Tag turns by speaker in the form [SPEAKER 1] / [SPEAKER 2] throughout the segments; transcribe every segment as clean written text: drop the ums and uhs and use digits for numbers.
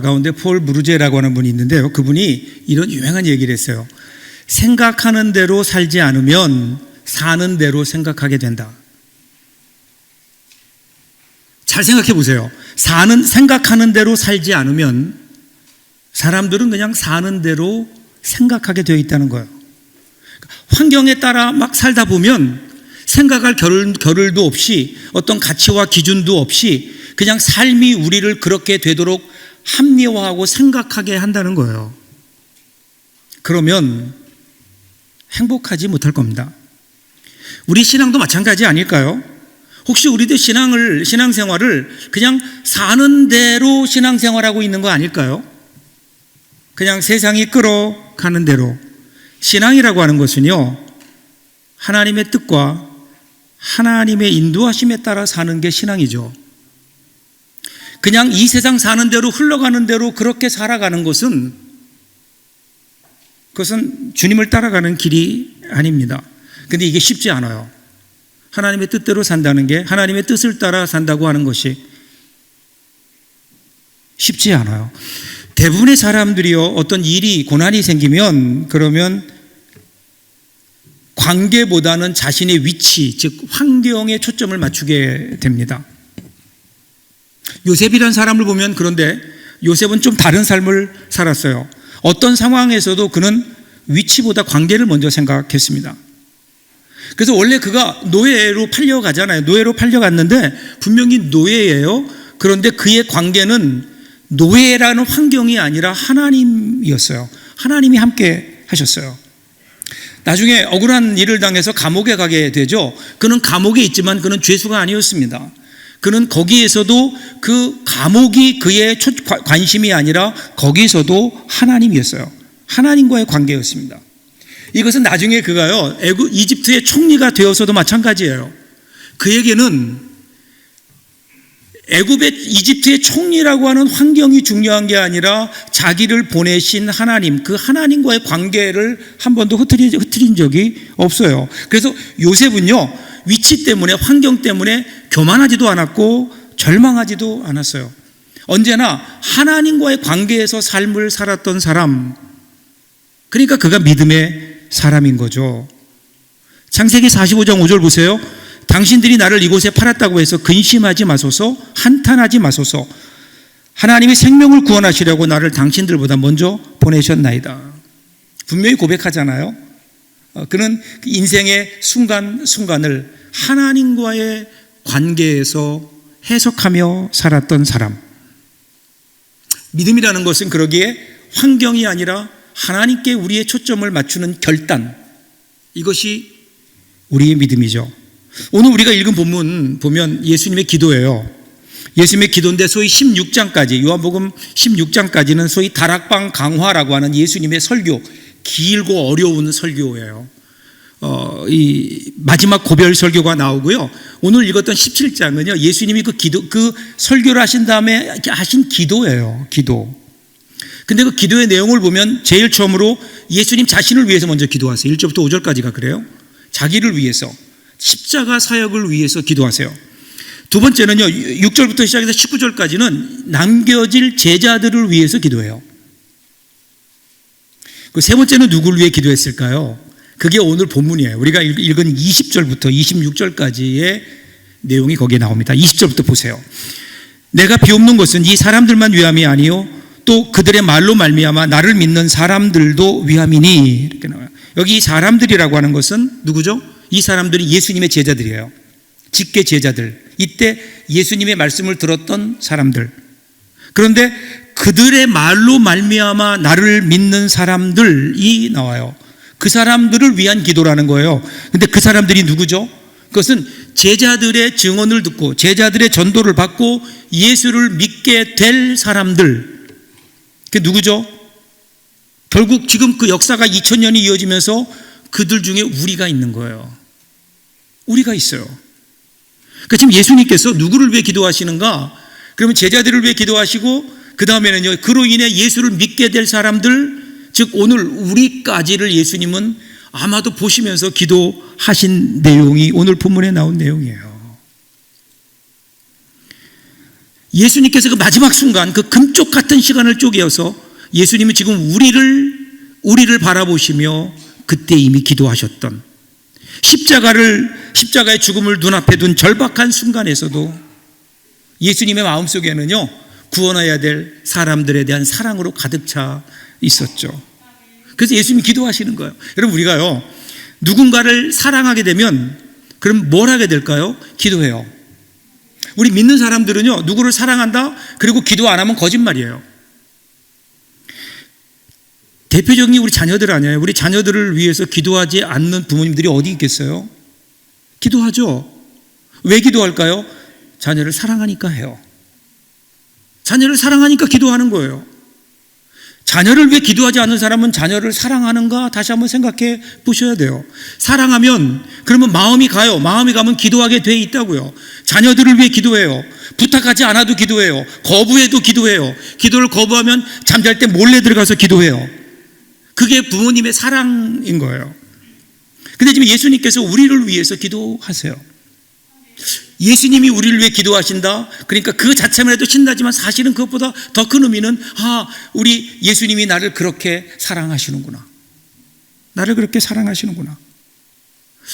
[SPEAKER 1] 가운데 폴 무르제라고 하는 분이 있는데요. 그분이 이런 유명한 얘기를 했어요. 생각하는 대로 살지 않으면 사는 대로 생각하게 된다. 잘 생각해 보세요. 생각하는 대로 살지 않으면 사람들은 그냥 사는 대로 생각하게 되어 있다는 거예요. 환경에 따라 막 살다 보면 생각할 겨를도 없이 어떤 가치와 기준도 없이 그냥 삶이 우리를 그렇게 되도록 합리화하고 생각하게 한다는 거예요. 그러면 행복하지 못할 겁니다. 우리 신앙도 마찬가지 아닐까요? 혹시 우리도 신앙생활을 그냥 사는 대로 신앙생활하고 있는 거 아닐까요? 그냥 세상이 끌어가는 대로. 신앙이라고 하는 것은요, 하나님의 뜻과 하나님의 인도하심에 따라 사는 게 신앙이죠. 그냥 이 세상 사는 대로 흘러가는 대로 그렇게 살아가는 것은 그것은 주님을 따라가는 길이 아닙니다. 근데 이게 쉽지 않아요. 하나님의 뜻대로 산다는 게, 하나님의 뜻을 따라 산다고 하는 것이 쉽지 않아요. 대부분의 사람들이요, 어떤 일이, 고난이 생기면 그러면 관계보다는 자신의 위치, 즉 환경에 초점을 맞추게 됩니다. 요셉이라는 사람을 보면, 그런데 요셉은 좀 다른 삶을 살았어요. 어떤 상황에서도 그는 위치보다 관계를 먼저 생각했습니다. 그래서 원래 그가 노예로 팔려가잖아요. 노예로 팔려갔는데 분명히 노예예요. 그런데 그의 관계는 노예라는 환경이 아니라 하나님이었어요. 하나님이 함께 하셨어요. 나중에 억울한 일을 당해서 감옥에 가게 되죠. 그는 감옥에 있지만 그는 죄수가 아니었습니다. 그는 거기에서도 그 감옥이 그의 관심이 아니라 거기서도 하나님이었어요. 하나님과의 관계였습니다. 이것은 나중에 그가요, 이집트의 총리가 되어서도 마찬가지예요. 그에게는 이집트의 총리라고 하는 환경이 중요한 게 아니라 자기를 보내신 하나님, 그 하나님과의 관계를 한 번도 흐트린 적이 없어요. 그래서 요셉은요, 위치 때문에, 환경 때문에 교만하지도 않았고 절망하지도 않았어요. 언제나 하나님과의 관계에서 삶을 살았던 사람, 그러니까 그가 믿음의 사람인 거죠. 창세기 45장 5절 보세요. 당신들이 나를 이곳에 팔았다고 해서 근심하지 마소서, 한탄하지 마소서. 하나님이 생명을 구원하시려고 나를 당신들보다 먼저 보내셨나이다. 분명히 고백하잖아요. 그는 인생의 순간순간을 하나님과의 관계에서 해석하며 살았던 사람. 믿음이라는 것은 그러기에 환경이 아니라 하나님께 우리의 초점을 맞추는 결단, 이것이 우리의 믿음이죠. 오늘 우리가 읽은 본문 보면 예수님의 기도예요. 예수님의 기도인데 소위 16장까지, 요한복음 16장까지는 소위 다락방 강화라고 하는 예수님의 설교, 길고 어려운 설교예요. 이 마지막 고별 설교가 나오고요. 오늘 읽었던 17장은요, 예수님이 그 설교를 하신 다음에 하신 기도예요. 기도. 근데 그 기도의 내용을 보면 제일 처음으로 예수님 자신을 위해서 먼저 기도하세요. 1절부터 5절까지가 그래요. 자기를 위해서, 십자가 사역을 위해서 기도하세요. 두 번째는요, 6절부터 시작해서 19절까지는 남겨질 제자들을 위해서 기도해요. 그 세 번째는 누구를 위해 기도했을까요? 그게 오늘 본문이에요. 우리가 읽은 20절부터 26절까지의 내용이 거기에 나옵니다. 20절부터 보세요. 내가 비옵는 것은 이 사람들만 위함이 아니요 또 그들의 말로 말미암아 나를 믿는 사람들도 위함이니, 이렇게 나와요. 여기 사람들이라고 하는 것은 누구죠? 이 사람들이 예수님의 제자들이에요. 직계 제자들. 이때 예수님의 말씀을 들었던 사람들. 그런데 그들의 말로 말미암아 나를 믿는 사람들이 나와요. 그 사람들을 위한 기도라는 거예요. 근데 그 사람들이 누구죠? 그것은 제자들의 증언을 듣고 제자들의 전도를 받고 예수를 믿게 될 사람들. 그게 누구죠? 결국 지금 그 역사가 2000년이 이어지면서 그들 중에 우리가 있는 거예요. 우리가 있어요. 그러니까 지금 예수님께서 누구를 위해 기도하시는가? 그러면 제자들을 위해 기도하시고 그 다음에는요, 그로 인해 예수를 믿게 될 사람들, 즉 오늘 우리까지를 예수님은 아마도 보시면서 기도하신 내용이 오늘 본문에 나온 내용이에요. 예수님께서 그 마지막 순간 그 금쪽 같은 시간을 쪼개어서 예수님은 지금 우리를 바라보시며 그때 이미 기도하셨던 십자가의 죽음을 눈앞에 둔 절박한 순간에서도 예수님의 마음속에는요, 구원해야 될 사람들에 대한 사랑으로 가득 차 있었죠. 그래서 예수님이 기도하시는 거예요. 여러분, 우리가요, 누군가를 사랑하게 되면 그럼 뭘 하게 될까요? 기도해요. 우리 믿는 사람들은요, 누구를 사랑한다? 그리고 기도 안 하면 거짓말이에요. 대표적인 우리 자녀들 아니에요. 우리 자녀들을 위해서 기도하지 않는 부모님들이 어디 있겠어요? 기도하죠. 왜 기도할까요? 자녀를 사랑하니까 해요. 자녀를 사랑하니까 기도하는 거예요. 자녀를 위해 기도하지 않는 사람은 자녀를 사랑하는가? 다시 한번 생각해 보셔야 돼요. 사랑하면 그러면 마음이 가요. 마음이 가면 기도하게 돼 있다고요. 자녀들을 위해 기도해요. 부탁하지 않아도 기도해요. 거부해도 기도해요. 기도를 거부하면 잠잘 때 몰래 들어가서 기도해요. 그게 부모님의 사랑인 거예요. 근데 지금 예수님께서 우리를 위해서 기도하세요. 예수님이 우리를 위해 기도하신다? 그러니까 그 자체만 해도 신나지만 사실은 그것보다 더 큰 의미는, 우리 예수님이 나를 그렇게 사랑하시는구나. 나를 그렇게 사랑하시는구나.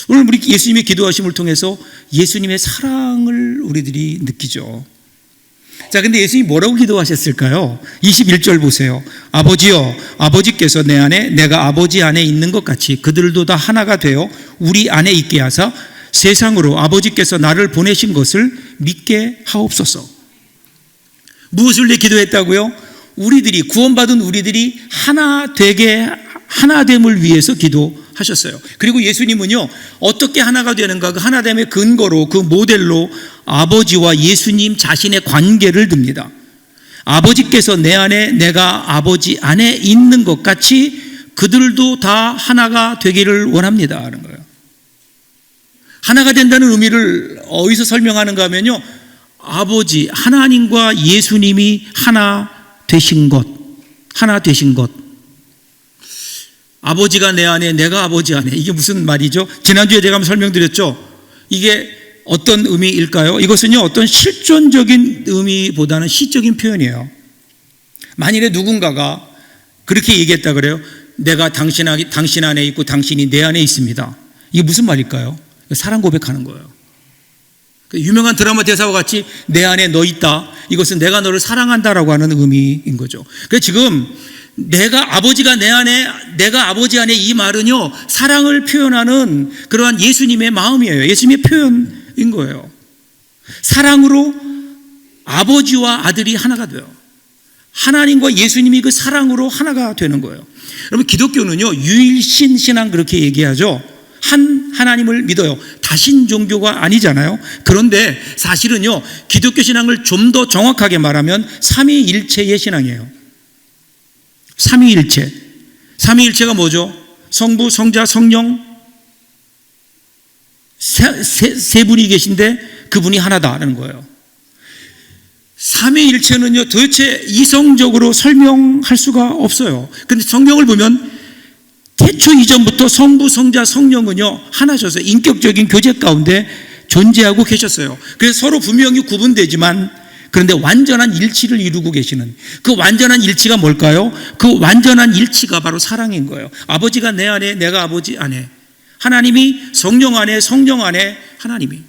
[SPEAKER 1] 오늘 우리 예수님의 기도하심을 통해서 예수님의 사랑을 우리들이 느끼죠. 자, 근데 예수님이 뭐라고 기도하셨을까요? 21절 보세요. 아버지여, 아버지께서 내 안에 내가 아버지 안에 있는 것 같이 그들도 다 하나가 되어 우리 안에 있게 하사 세상으로 아버지께서 나를 보내신 것을 믿게 하옵소서. 무엇을 위해 기도했다고요? 우리들이, 구원받은 우리들이 하나됨을 위해서 기도하셨어요. 그리고 예수님은요, 어떻게 하나가 되는가, 그 하나됨의 근거로, 그 모델로 아버지와 예수님 자신의 관계를 듭니다. 아버지께서 내 안에 내가 아버지 안에 있는 것 같이 그들도 다 하나가 되기를 원합니다 하는 거예요. 하나가 된다는 의미를 어디서 설명하는가 하면요, 아버지, 하나님과 예수님이 하나 되신 것. 아버지가 내 안에, 내가 아버지 안에. 이게 무슨 말이죠? 지난주에 제가 한번 설명드렸죠? 이게 어떤 의미일까요? 이것은요, 어떤 실존적인 의미보다는 시적인 표현이에요. 만일에 누군가가 그렇게 얘기했다 그래요. 내가 당신 안에 있고 당신이 내 안에 있습니다. 이게 무슨 말일까요? 사랑 고백하는 거예요. 유명한 드라마 대사와 같이 내 안에 너 있다. 이것은 내가 너를 사랑한다라고 하는 의미인 거죠. 그래서 지금 내가 아버지가 내 안에, 내가 아버지 안에, 이 말은요, 사랑을 표현하는 그러한 예수님의 마음이에요. 예수님의 표현인 거예요. 사랑으로 아버지와 아들이 하나가 돼요. 하나님과 예수님이 그 사랑으로 하나가 되는 거예요. 여러분, 기독교는요, 유일신 신앙 그렇게 얘기하죠. 하나님을 믿어요. 다신 종교가 아니잖아요. 그런데 사실은요, 기독교 신앙을 좀 더 정확하게 말하면 삼위일체의 신앙이에요. 삼위일체가 뭐죠? 성부, 성자, 성령 세 분이 계신데 그분이 하나다라는 거예요. 삼위일체는요, 도대체 이성적으로 설명할 수가 없어요. 그런데 성경을 보면 태초 이전부터 성부, 성자, 성령은요, 하나셔서 인격적인 교제 가운데 존재하고 계셨어요. 그래서 서로 분명히 구분되지만, 그런데 완전한 일치를 이루고 계시는, 그 완전한 일치가 뭘까요? 그 완전한 일치가 바로 사랑인 거예요. 아버지가 내 안에, 내가 아버지 안에, 하나님이 성령 안에, 성령 안에 하나님이.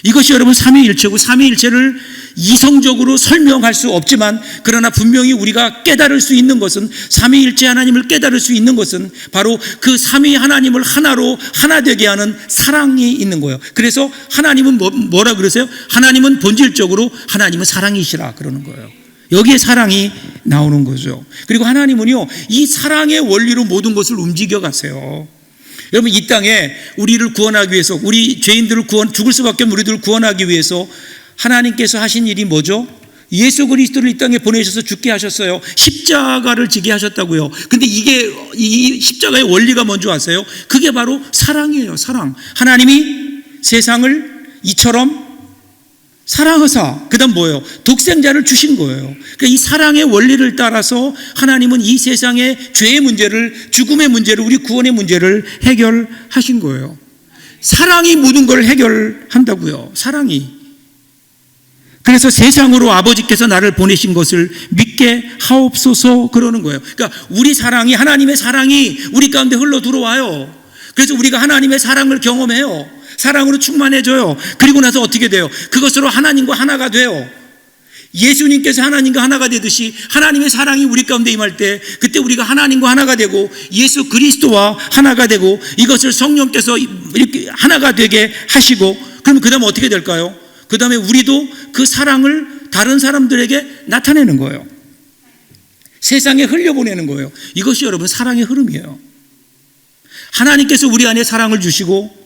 [SPEAKER 1] 이것이 여러분 삼위일체고, 삼위일체를 이성적으로 설명할 수 없지만, 그러나 분명히 우리가 깨달을 수 있는 것은, 삼위일체 하나님을 깨달을 수 있는 것은 바로 그 삼위 하나님을 하나로 하나 되게 하는 사랑이 있는 거예요. 그래서 하나님은 뭐라 그러세요? 하나님은 본질적으로 하나님은 사랑이시라 그러는 거예요. 여기에 사랑이 나오는 거죠. 그리고 하나님은요, 이 사랑의 원리로 모든 것을 움직여 가세요. 여러분, 이 땅에 우리를 구원하기 위해서, 우리 죄인들을 죽을 수밖에 없는 우리들을 구원하기 위해서 하나님께서 하신 일이 뭐죠? 예수 그리스도를 이 땅에 보내셔서 죽게 하셨어요. 십자가를 지게 하셨다고요. 근데 이게, 이 십자가의 원리가 뭔지 아세요? 그게 바로 사랑이에요. 사랑. 하나님이 세상을 이처럼 사랑하사, 그 다음 뭐예요? 독생자를 주신 거예요. 그러니까 이 사랑의 원리를 따라서 하나님은 이 세상의 죄의 문제를, 죽음의 문제를, 우리 구원의 문제를 해결하신 거예요. 사랑이 모든 걸 해결한다고요. 사랑이. 그래서 세상으로 아버지께서 나를 보내신 것을 믿게 하옵소서 그러는 거예요. 그러니까 우리 사랑이, 하나님의 사랑이 우리 가운데 흘러 들어와요. 그래서 우리가 하나님의 사랑을 경험해요. 사랑으로 충만해져요. 그리고 나서 어떻게 돼요? 그것으로 하나님과 하나가 돼요. 예수님께서 하나님과 하나가 되듯이 하나님의 사랑이 우리 가운데 임할 때 그때 우리가 하나님과 하나가 되고 예수 그리스도와 하나가 되고 이것을 성령께서 이렇게 하나가 되게 하시고, 그러면 그 다음에 어떻게 될까요? 그 다음에 우리도 그 사랑을 다른 사람들에게 나타내는 거예요. 세상에 흘려보내는 거예요. 이것이 여러분 사랑의 흐름이에요. 하나님께서 우리 안에 사랑을 주시고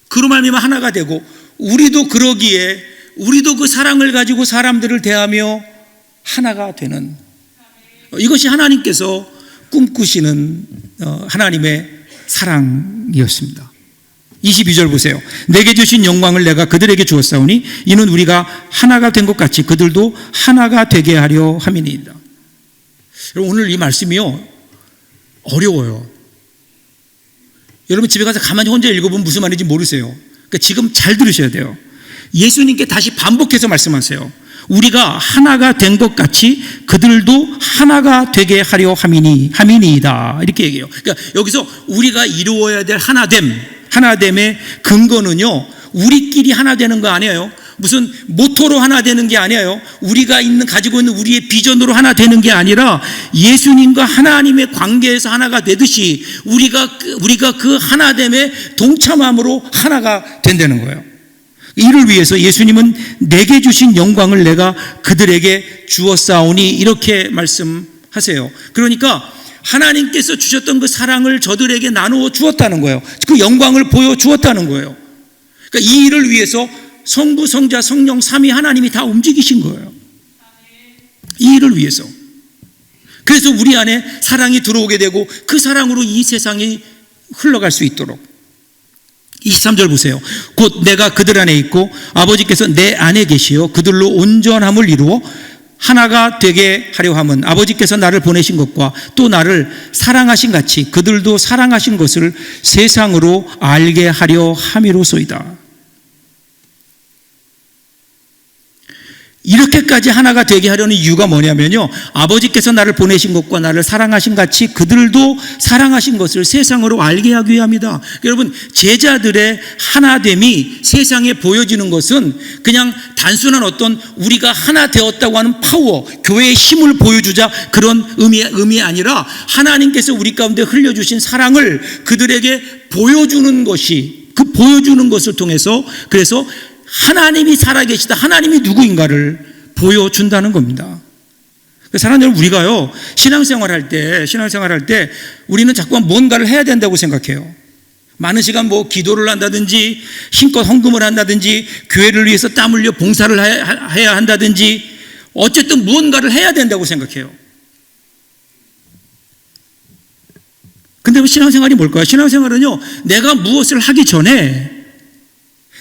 [SPEAKER 1] 그로 말미암아 하나가 되고, 우리도 그러기에 우리도 그 사랑을 가지고 사람들을 대하며 하나가 되는, 이것이 하나님께서 꿈꾸시는 하나님의 사랑이었습니다. 22절 보세요. 내게 주신 영광을 내가 그들에게 주었사오니 이는 우리가 하나가 된 것 같이 그들도 하나가 되게 하려 함이니이다. 여러분, 오늘 이 말씀이요 어려워요. 여러분 집에 가서 가만히 혼자 읽어보면 무슨 말인지 모르세요. 그러니까 지금 잘 들으셔야 돼요. 예수님께 다시 반복해서 말씀하세요. 우리가 하나가 된 것 같이 그들도 하나가 되게 하려 함이니이다 이렇게 얘기해요. 그러니까 여기서 우리가 이루어야 될 하나됨의 근거는요, 우리끼리 하나 되는 거 아니에요. 무슨 모토로 하나 되는 게 아니에요. 우리가 가지고 있는 우리의 비전으로 하나 되는 게 아니라 예수님과 하나님의 관계에서 하나가 되듯이 우리가 그 하나됨의 동참함으로 하나가 된다는 거예요. 이를 위해서 예수님은 내게 주신 영광을 내가 그들에게 주었사오니 이렇게 말씀하세요. 그러니까 하나님께서 주셨던 그 사랑을 저들에게 나누어 주었다는 거예요. 그 영광을 보여주었다는 거예요. 그러니까 이 일을 위해서 성부, 성자, 성령, 삼위 하나님이 다 움직이신 거예요. 이 일을 위해서. 그래서 우리 안에 사랑이 들어오게 되고 그 사랑으로 이 세상이 흘러갈 수 있도록. 23절 보세요. 곧 내가 그들 안에 있고 아버지께서 내 안에 계시어 그들로 온전함을 이루어 하나가 되게 하려 함은 아버지께서 나를 보내신 것과 또 나를 사랑하신 같이 그들도 사랑하신 것을 세상으로 알게 하려 함이로소이다. 이렇게까지 하나가 되게 하려는 이유가 뭐냐면요, 아버지께서 나를 보내신 것과 나를 사랑하신 같이 그들도 사랑하신 것을 세상으로 알게 하기 위함이다. 여러분, 제자들의 하나됨이 세상에 보여지는 것은 그냥 단순한 어떤 우리가 하나 되었다고 하는 파워, 교회의 힘을 보여주자 그런 의미 아니라 하나님께서 우리 가운데 흘려주신 사랑을 그들에게 보여주는 것이, 그 보여주는 것을 통해서 그래서 하나님이 살아계시다, 하나님이 누구인가를 보여준다는 겁니다. 사랑하는 여러분, 우리가요 신앙생활 할 때 우리는 자꾸만 뭔가를 해야 된다고 생각해요. 많은 시간 기도를 한다든지 힘껏 헌금을 한다든지 교회를 위해서 땀 흘려 봉사를 해야 한다든지 어쨌든 무언가를 해야 된다고 생각해요. 근데 신앙생활이 뭘까요? 신앙생활은요, 내가 무엇을 하기 전에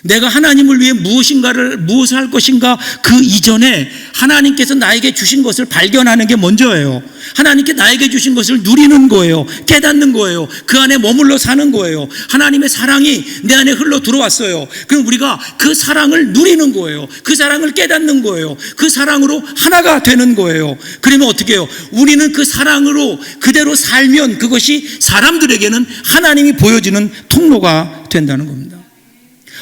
[SPEAKER 1] 내가 하나님을 위해 무엇을 할 것인가 그 이전에 하나님께서 나에게 주신 것을 발견하는 게 먼저예요. 하나님께 나에게 주신 것을 누리는 거예요. 깨닫는 거예요. 그 안에 머물러 사는 거예요. 하나님의 사랑이 내 안에 흘러 들어왔어요. 그럼 우리가 그 사랑을 누리는 거예요. 그 사랑을 깨닫는 거예요. 그 사랑으로 하나가 되는 거예요. 그러면 어떻게 해요? 우리는 그 사랑으로 그대로 살면 그것이 사람들에게는 하나님이 보여지는 통로가 된다는 겁니다.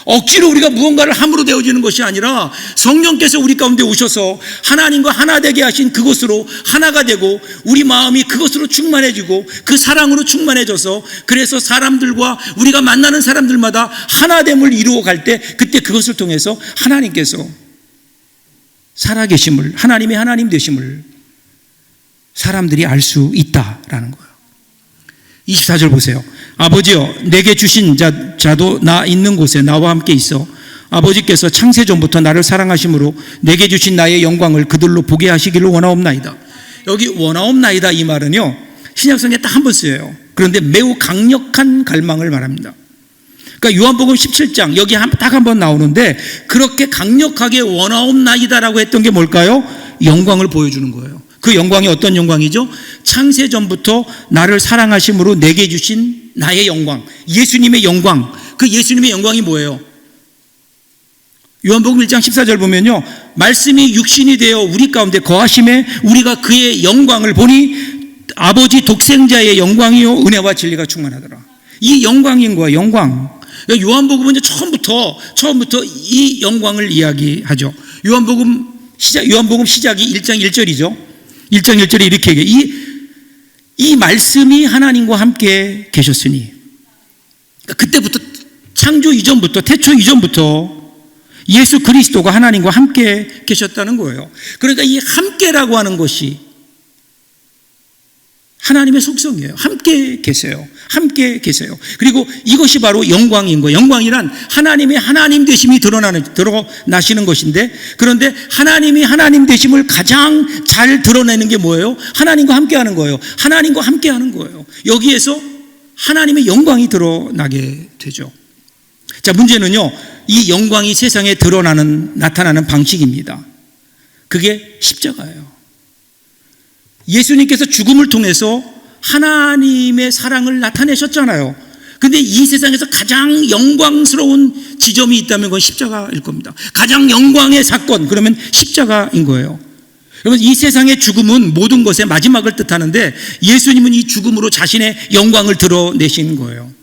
[SPEAKER 1] 억지로 우리가 무언가를 함으로 되어지는 것이 아니라 성령께서 우리 가운데 오셔서 하나님과 하나 되게 하신 그것으로 하나가 되고 우리 마음이 그것으로 충만해지고 그 사랑으로 충만해져서 그래서 사람들과 우리가 만나는 사람들마다 하나됨을 이루어 갈 때 그때 그것을 통해서 하나님께서 살아계심을, 하나님의 하나님 되심을 사람들이 알 수 있다라는 거예요. 24절 보세요. 아버지여, 내게 주신 자도 나 있는 곳에 나와 함께 있어 아버지께서 창세 전부터 나를 사랑하심으로 내게 주신 나의 영광을 그들로 보게 하시기를 원하옵나이다. 여기 원하옵나이다 이 말은요, 신약성에 딱 한 번 쓰여요. 그런데 매우 강력한 갈망을 말합니다. 그러니까 요한복음 17장 여기 딱 한 번 나오는데 그렇게 강력하게 원하옵나이다라고 했던 게 뭘까요? 영광을 보여주는 거예요. 그 영광이 어떤 영광이죠? 창세 전부터 나를 사랑하심으로 내게 주신 나의 영광, 예수님의 영광. 그 예수님의 영광이 뭐예요? 요한복음 1장 14절 보면요, 말씀이 육신이 되어 우리 가운데 거하심에 우리가 그의 영광을 보니 아버지 독생자의 영광이요 요한와 진리가 충만하더라. 이 영광인 거야, 영광. 요한복음은 이제 처음부터 이 영광을 이야기하죠. 요한복음 시작이 1장 1절이죠. 1장 1절에 이렇게 얘기해. 이 말씀이 하나님과 함께 계셨으니, 그때부터 창조 이전부터, 태초 이전부터 예수 그리스도가 하나님과 함께 계셨다는 거예요. 그러니까 이 함께라고 하는 것이 하나님의 속성이에요. 함께 계세요. 함께 계세요. 그리고 이것이 바로 영광인 거예요. 영광이란 하나님의 하나님 되심이 드러나시는 것인데, 그런데 하나님이 하나님 되심을 가장 잘 드러내는 게 뭐예요? 하나님과 함께 하는 거예요. 하나님과 함께 하는 거예요. 여기에서 하나님의 영광이 드러나게 되죠. 자, 문제는요, 이 영광이 세상에 나타나는 방식입니다. 그게 십자가예요. 예수님께서 죽음을 통해서 하나님의 사랑을 나타내셨잖아요. 근데 이 세상에서 가장 영광스러운 지점이 있다면 그건 십자가일 겁니다. 가장 영광의 사건, 그러면 십자가인 거예요. 여러분, 이 세상의 죽음은 모든 것의 마지막을 뜻하는데, 예수님은 이 죽음으로 자신의 영광을 드러내신 거예요.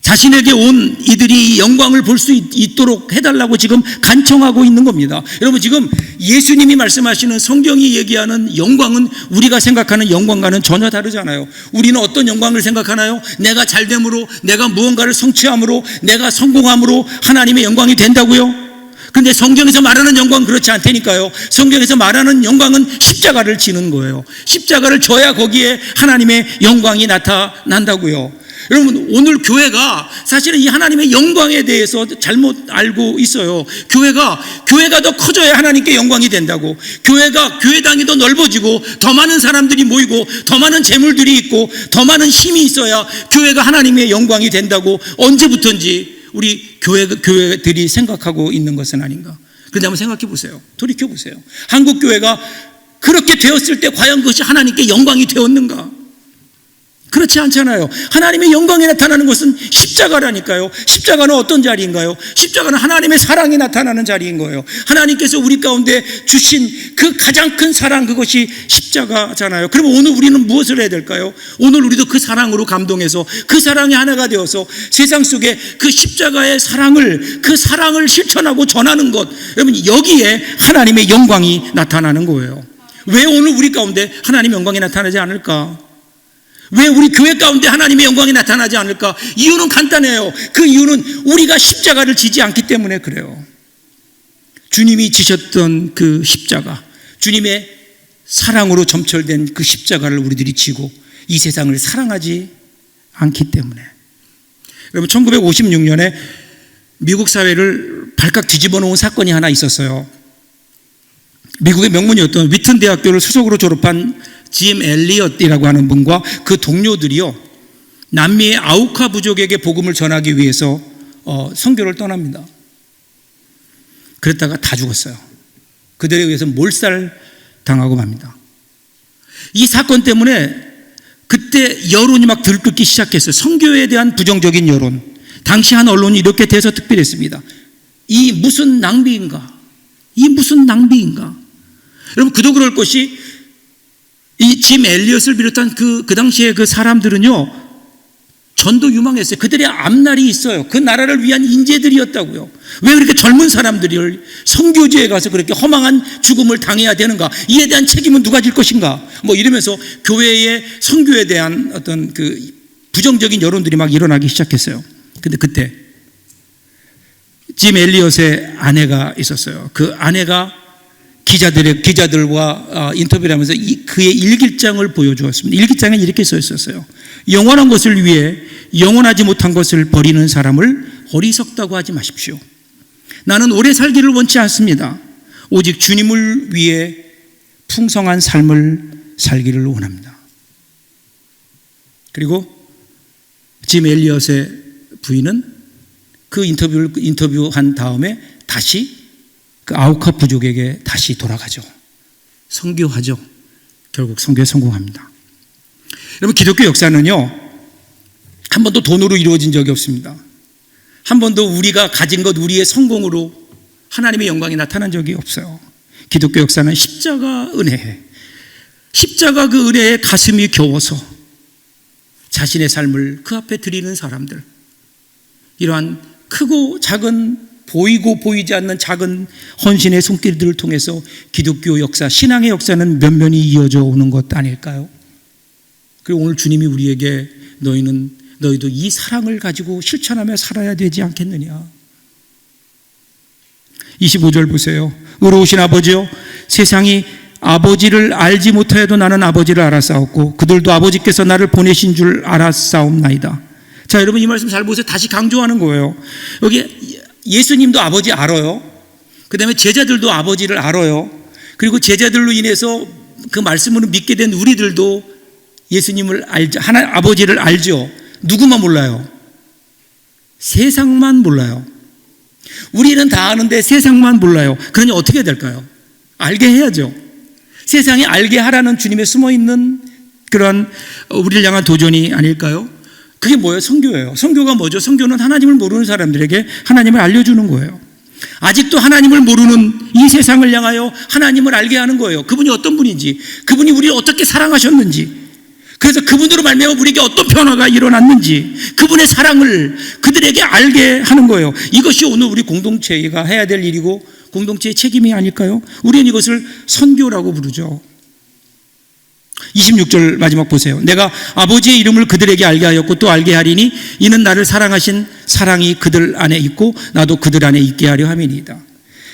[SPEAKER 1] 자신에게 온 이들이 이 영광을 볼 수 있도록 해달라고 지금 간청하고 있는 겁니다. 여러분, 지금 예수님이 말씀하시는, 성경이 얘기하는 영광은 우리가 생각하는 영광과는 전혀 다르잖아요. 우리는 어떤 영광을 생각하나요? 내가 잘됨으로, 내가 무언가를 성취함으로, 내가 성공함으로 하나님의 영광이 된다고요? 근데 성경에서 말하는 영광은 그렇지 않다니까요. 성경에서 말하는 영광은 십자가를 지는 거예요. 십자가를 져야 거기에 하나님의 영광이 나타난다고요. 여러분, 오늘 교회가 사실은 이 하나님의 영광에 대해서 잘못 알고 있어요. 교회가 더 커져야 하나님께 영광이 된다고. 교회당이 더 넓어지고 더 많은 사람들이 모이고 더 많은 재물들이 있고 더 많은 힘이 있어야 교회가 하나님의 영광이 된다고 언제부턴지 우리 교회들이 생각하고 있는 것은 아닌가. 그런데 한번 생각해 보세요. 돌이켜 보세요. 한국 교회가 그렇게 되었을 때 과연 그것이 하나님께 영광이 되었는가? 그렇지 않잖아요. 하나님의 영광이 나타나는 것은 십자가라니까요. 십자가는 어떤 자리인가요? 십자가는 하나님의 사랑이 나타나는 자리인 거예요. 하나님께서 우리 가운데 주신 그 가장 큰 사랑, 그것이 십자가잖아요. 그러면 오늘 우리는 무엇을 해야 될까요? 오늘 우리도 그 사랑으로 감동해서 그 사랑이 하나가 되어서 세상 속에 그 십자가의 그 사랑을 실천하고 전하는 것, 여러분, 여기에 하나님의 영광이 나타나는 거예요. 왜 오늘 우리 가운데 하나님의 영광이 나타나지 않을까? 왜 우리 교회 가운데 하나님의 영광이 나타나지 않을까? 이유는 간단해요. 그 이유는 우리가 십자가를 지지 않기 때문에 그래요. 주님이 지셨던 그 십자가, 주님의 사랑으로 점철된 그 십자가를 우리들이 지고 이 세상을 사랑하지 않기 때문에. 여러분, 1956년에 미국 사회를 발칵 뒤집어 놓은 사건이 하나 있었어요. 미국의 명문이었던 위튼 대학교를 수석으로 졸업한 짐 엘리엇이라고 하는 분과 그 동료들이요, 남미의 아우카 부족에게 복음을 전하기 위해서 선교를 떠납니다. 그랬다가 다 죽었어요. 그들에 의해서 몰살당하고 맙니다. 이 사건 때문에 그때 여론이 막 들끓기 시작했어요. 선교에 대한 부정적인 여론. 당시 한 언론이 이렇게 대서특필했습니다. 이 무슨 낭비인가? 여러분, 그도 그럴 것이 이 짐 엘리엇을 비롯한 그 당시에 그 사람들은요, 전도 유망했어요. 그들의 앞날이 있어요. 그 나라를 위한 인재들이었다고요. 왜 그렇게 젊은 사람들이 선교지에 가서 그렇게 허망한 죽음을 당해야 되는가? 이에 대한 책임은 누가 질 것인가? 뭐 이러면서 교회의 선교에 대한 어떤 그 부정적인 여론들이 막 일어나기 시작했어요. 근데 그때 짐 엘리엇의 아내가 있었어요. 그 아내가 기자들과 인터뷰를 하면서 그의 일기장을 보여주었습니다. 일기장에 이렇게 써 있었어요. 영원한 것을 위해 영원하지 못한 것을 버리는 사람을 어리석다고 하지 마십시오. 나는 오래 살기를 원치 않습니다. 오직 주님을 위해 풍성한 삶을 살기를 원합니다. 그리고 짐 엘리엇의 부인은 그 인터뷰한 다음에 다시 그 아우카 부족에게 다시 돌아가죠. 선교하죠. 결국 선교에 성공합니다. 여러분, 기독교 역사는요, 한 번도 돈으로 이루어진 적이 없습니다. 한 번도 우리가 가진 것, 우리의 성공으로 하나님의 영광이 나타난 적이 없어요. 기독교 역사는 십자가 은혜에, 십자가 그 은혜에 가슴이 겨워서 자신의 삶을 그 앞에 드리는 사람들, 이러한 크고 작은, 보이고 보이지 않는 작은 헌신의 손길들을 통해서 기독교 역사, 신앙의 역사는 면면이 이어져 오는 것 아닐까요? 그리고 오늘 주님이 우리에게 너희도 이 사랑을 가지고 실천하며 살아야 되지 않겠느냐. 25절 보세요. 의로우신 아버지여, 세상이 아버지를 알지 못하여도 나는 아버지를 알았사옵고 그들도 아버지께서 나를 보내신 줄 알았사옵나이다. 자, 여러분 이 말씀 잘 보세요. 다시 강조하는 거예요. 여기 예수님도 아버지 알아요. 그 다음에 제자들도 아버지를 알아요. 그리고 제자들로 인해서 그 말씀을 믿게 된 우리들도 예수님을 알죠. 아버지를 알죠. 누구만 몰라요? 세상만 몰라요. 우리는 다 아는데 세상만 몰라요. 그러니 어떻게 해야 될까요? 알게 해야죠. 세상이 알게 하라는 주님의 숨어있는 그런 우리를 향한 도전이 아닐까요? 그게 뭐예요? 선교예요. 선교가 뭐죠? 선교는 하나님을 모르는 사람들에게 하나님을 알려주는 거예요. 아직도 하나님을 모르는 이 세상을 향하여 하나님을 알게 하는 거예요. 그분이 어떤 분인지, 그분이 우리를 어떻게 사랑하셨는지, 그래서 그분으로 말미암아 우리에게 어떤 변화가 일어났는지, 그분의 사랑을 그들에게 알게 하는 거예요. 이것이 오늘 우리 공동체가 해야 될 일이고 공동체의 책임이 아닐까요? 우리는 이것을 선교라고 부르죠. 26절 마지막 보세요. 내가 아버지의 이름을 그들에게 알게 하였고 또 알게 하리니 이는 나를 사랑하신 사랑이 그들 안에 있고 나도 그들 안에 있게 하려 함이니이다.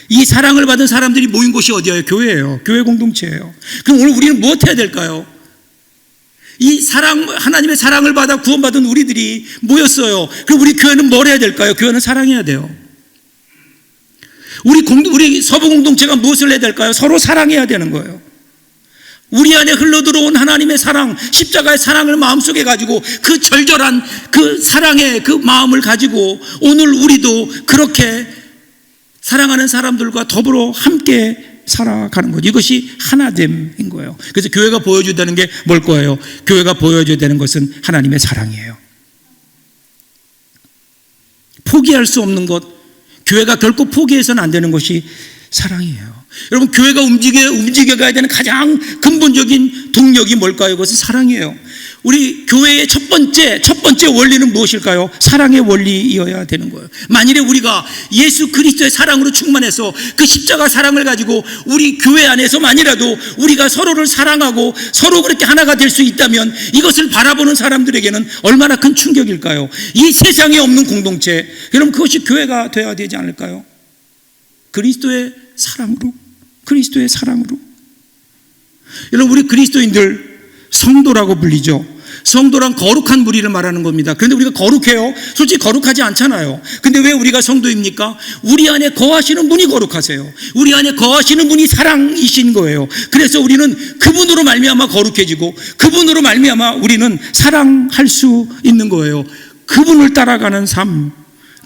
[SPEAKER 1] 이 사랑을 받은 사람들이 모인 곳이 어디예요? 교회예요. 교회 공동체예요. 그럼 오늘 우리는 무엇 해야 될까요? 이 사랑, 하나님의 사랑을 받아 구원받은 우리들이 모였어요. 그럼 우리 교회는 뭘 해야 될까요? 교회는 사랑해야 돼요. 우리 서부 공동체가 무엇을 해야 될까요? 서로 사랑해야 되는 거예요. 우리 안에 흘러들어온 하나님의 사랑, 십자가의 사랑을 마음속에 가지고 그 절절한 그 사랑의 그 마음을 가지고 오늘 우리도 그렇게 사랑하는 사람들과 더불어 함께 살아가는 거죠. 이것이 하나됨인 거예요. 그래서 교회가 보여줘야 되는 게 뭘 거예요? 교회가 보여줘야 되는 것은 하나님의 사랑이에요. 포기할 수 없는 것, 교회가 결코 포기해서는 안 되는 것이 사랑이에요. 여러분, 교회가 움직여가야 되는 가장 근본적인 동력이 뭘까요? 그것은 사랑이에요. 우리 교회의 첫 번째 원리는 무엇일까요? 사랑의 원리이어야 되는 거예요. 만일에 우리가 예수 그리스도의 사랑으로 충만해서 그 십자가 사랑을 가지고 우리 교회 안에서만이라도 우리가 서로를 사랑하고 서로 그렇게 하나가 될 수 있다면 이것을 바라보는 사람들에게는 얼마나 큰 충격일까요? 이 세상에 없는 공동체, 그럼 그것이 교회가 되어야 되지 않을까요? 그리스도의 사랑으로. 여러분, 우리 그리스도인들 성도라고 불리죠. 성도란 거룩한 무리를 말하는 겁니다. 그런데 우리가 거룩해요? 솔직히 거룩하지 않잖아요. 근데 왜 우리가 성도입니까? 우리 안에 거하시는 분이 거룩하세요. 우리 안에 거하시는 분이 사랑이신 거예요. 그래서 우리는 그분으로 말미암아 거룩해지고 그분으로 말미암아 우리는 사랑할 수 있는 거예요. 그분을 따라가는 삶.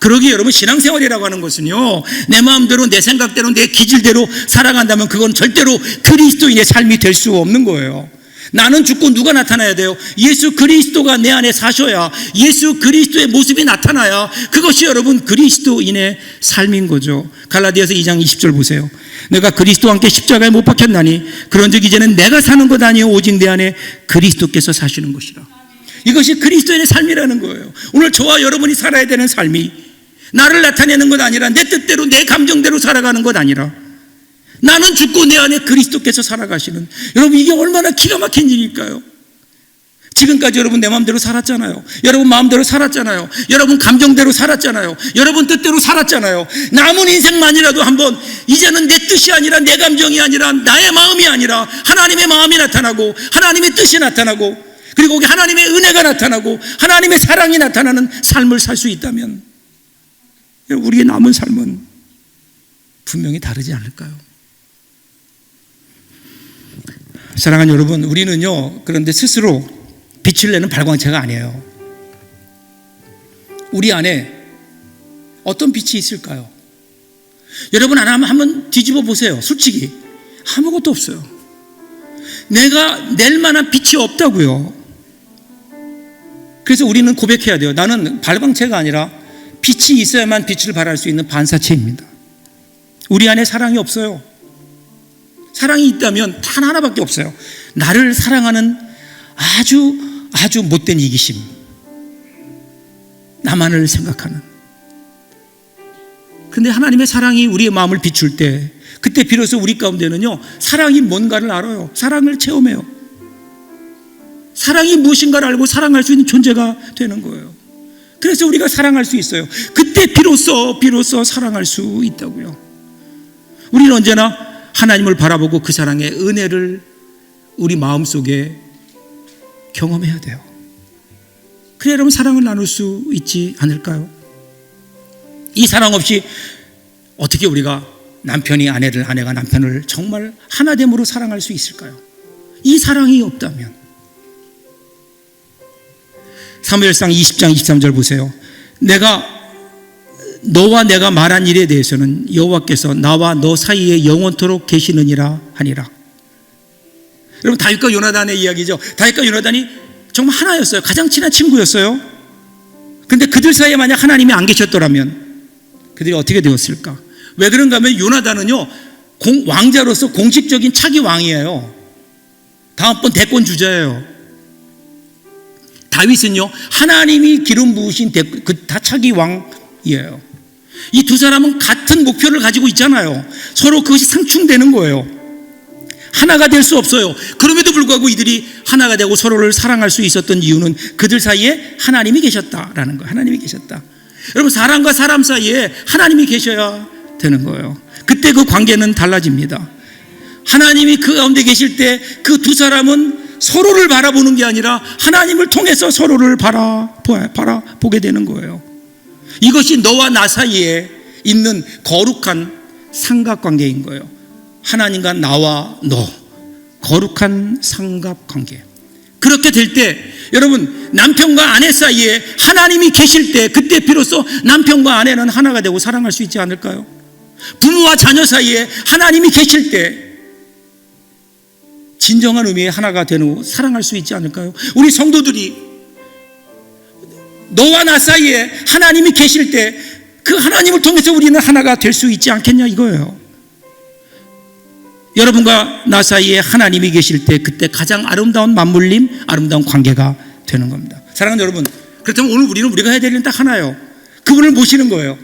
[SPEAKER 1] 그러기에 여러분, 신앙생활이라고 하는 것은요, 내 마음대로 내 생각대로 내 기질대로 살아간다면 그건 절대로 그리스도인의 삶이 될 수 없는 거예요. 나는 죽고 누가 나타나야 돼요? 예수 그리스도가 내 안에 사셔야, 예수 그리스도의 모습이 나타나야 그것이 여러분 그리스도인의 삶인 거죠. 갈라디아서 2장 20절 보세요. 내가 그리스도와 함께 십자가에 못 박혔나니 그런즉 이제는 내가 사는 것 아니요 오직 내 안에 그리스도께서 사시는 것이라. 이것이 그리스도인의 삶이라는 거예요. 오늘 저와 여러분이 살아야 되는 삶이 나를 나타내는 것 아니라 내 뜻대로 내 감정대로 살아가는 것 아니라 나는 죽고 내 안에 그리스도께서 살아가시는, 여러분, 이게 얼마나 기가 막힌 일일까요? 지금까지 여러분 내 마음대로 살았잖아요. 여러분 마음대로 살았잖아요. 여러분 감정대로 살았잖아요. 여러분 뜻대로 살았잖아요. 남은 인생만이라도 한번 이제는 내 뜻이 아니라 내 감정이 아니라 나의 마음이 아니라 하나님의 마음이 나타나고 하나님의 뜻이 나타나고 그리고 거기 하나님의 은혜가 나타나고 하나님의 사랑이 나타나는 삶을 살 수 있다면 우리의 남은 삶은 분명히 다르지 않을까요? 사랑하는 여러분, 우리는요, 그런데 스스로 빛을 내는 발광체가 아니에요. 우리 안에 어떤 빛이 있을까요? 여러분 한번 뒤집어 보세요. 솔직히 아무것도 없어요. 내가 낼 만한 빛이 없다고요. 그래서 우리는 고백해야 돼요. 나는 발광체가 아니라 빛이 있어야만 빛을 발할 수 있는 반사체입니다. 우리 안에 사랑이 없어요. 사랑이 있다면 단 하나밖에 없어요. 나를 사랑하는 아주 못된 이기심, 나만을 생각하는. 근데 하나님의 사랑이 우리의 마음을 비출 때, 그때 비로소 우리 가운데는요, 사랑이 뭔가를 알아요. 사랑을 체험해요. 사랑이 무엇인가를 알고 사랑할 수 있는 존재가 되는 거예요. 그래서 우리가 사랑할 수 있어요. 그때 비로소 사랑할 수 있다고요. 우리는 언제나 하나님을 바라보고 그 사랑의 은혜를 우리 마음속에 경험해야 돼요. 그래야 여러분 사랑을 나눌 수 있지 않을까요? 이 사랑 없이 어떻게 우리가 남편이 아내를, 아내가 남편을 정말 하나됨으로 사랑할 수 있을까요? 이 사랑이 없다면. 사무엘상 20장 23절 보세요. 너와 내가 말한 일에 대해서는 여호와께서 나와 너 사이에 영원토록 계시느니라 하니라. 여러분, 다윗과 요나단의 이야기죠. 다윗과 요나단이 정말 하나였어요. 가장 친한 친구였어요. 그런데 그들 사이에 만약 하나님이 안 계셨더라면 그들이 어떻게 되었을까? 왜 그런가 하면 요나단은요, 왕자로서 공식적인 차기 왕이에요. 다음번 대권 주자예요. 다윗은요, 하나님이 기름 부으신 다 차기 왕이에요. 이 두 사람은 같은 목표를 가지고 있잖아요. 서로 그것이 상충되는 거예요. 하나가 될 수 없어요. 그럼에도 불구하고 이들이 하나가 되고 서로를 사랑할 수 있었던 이유는 그들 사이에 하나님이 계셨다라는 거예요. 하나님이 계셨다. 여러분, 사람과 사람 사이에 하나님이 계셔야 되는 거예요. 그때 그 관계는 달라집니다. 하나님이 그 가운데 계실 때 그 두 사람은 서로를 바라보는 게 아니라 하나님을 통해서 서로를 바라보게 되는 거예요. 이것이 너와 나 사이에 있는 거룩한 삼각관계인 거예요. 하나님과 나와 너, 거룩한 삼각관계. 그렇게 될 때 여러분, 남편과 아내 사이에 하나님이 계실 때 그때 비로소 남편과 아내는 하나가 되고 사랑할 수 있지 않을까요? 부모와 자녀 사이에 하나님이 계실 때 진정한 의미의 하나가 되고 사랑할 수 있지 않을까요? 우리 성도들이 너와 나 사이에 하나님이 계실 때 그 하나님을 통해서 우리는 하나가 될 수 있지 않겠냐 이거예요. 여러분과 나 사이에 하나님이 계실 때 그때 가장 아름다운 맞물림, 아름다운 관계가 되는 겁니다. 사랑하는 여러분, 그렇다면 오늘 우리가 해야 될 일은 딱 하나예요. 그분을 모시는 거예요.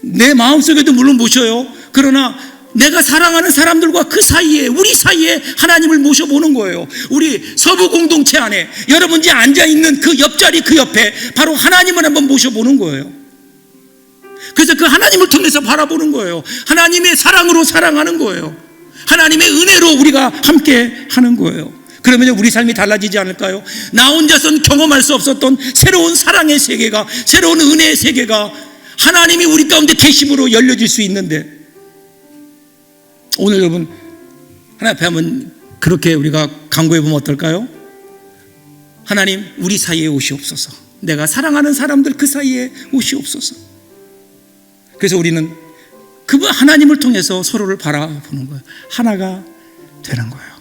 [SPEAKER 1] 내 마음속에도 물론 모셔요. 그러나 내가 사랑하는 사람들과 그 사이에, 우리 사이에 하나님을 모셔보는 거예요. 우리 서부 공동체 안에 여러분이 앉아있는 그 옆자리 그 옆에 바로 하나님을 한번 모셔보는 거예요. 그래서 그 하나님을 통해서 바라보는 거예요. 하나님의 사랑으로 사랑하는 거예요. 하나님의 은혜로 우리가 함께 하는 거예요. 그러면 우리 삶이 달라지지 않을까요? 나 혼자서는 경험할 수 없었던 새로운 사랑의 세계가, 새로운 은혜의 세계가 하나님이 우리 가운데 계심으로 열려질 수 있는데, 오늘 여러분 하나님 앞에 한번 그렇게 우리가 간구해 보면 어떨까요? 하나님, 우리 사이에 오시옵소서. 내가 사랑하는 사람들 그 사이에 오시옵소서. 그래서 우리는 그 하나님을 통해서 서로를 바라보는 거예요. 하나가 되는 거예요.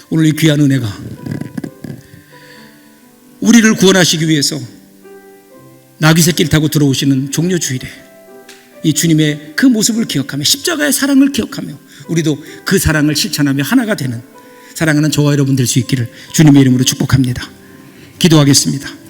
[SPEAKER 1] 오늘 이 귀한 은혜가 우리를 구원하시기 위해서 나귀 새끼를 타고 들어오시는 종려 주일에 이 주님의 그 모습을 기억하며 십자가의 사랑을 기억하며 우리도 그 사랑을 실천하며 하나가 되는 사랑하는 저와 여러분 될 수 있기를 주님의 이름으로 축복합니다. 기도하겠습니다.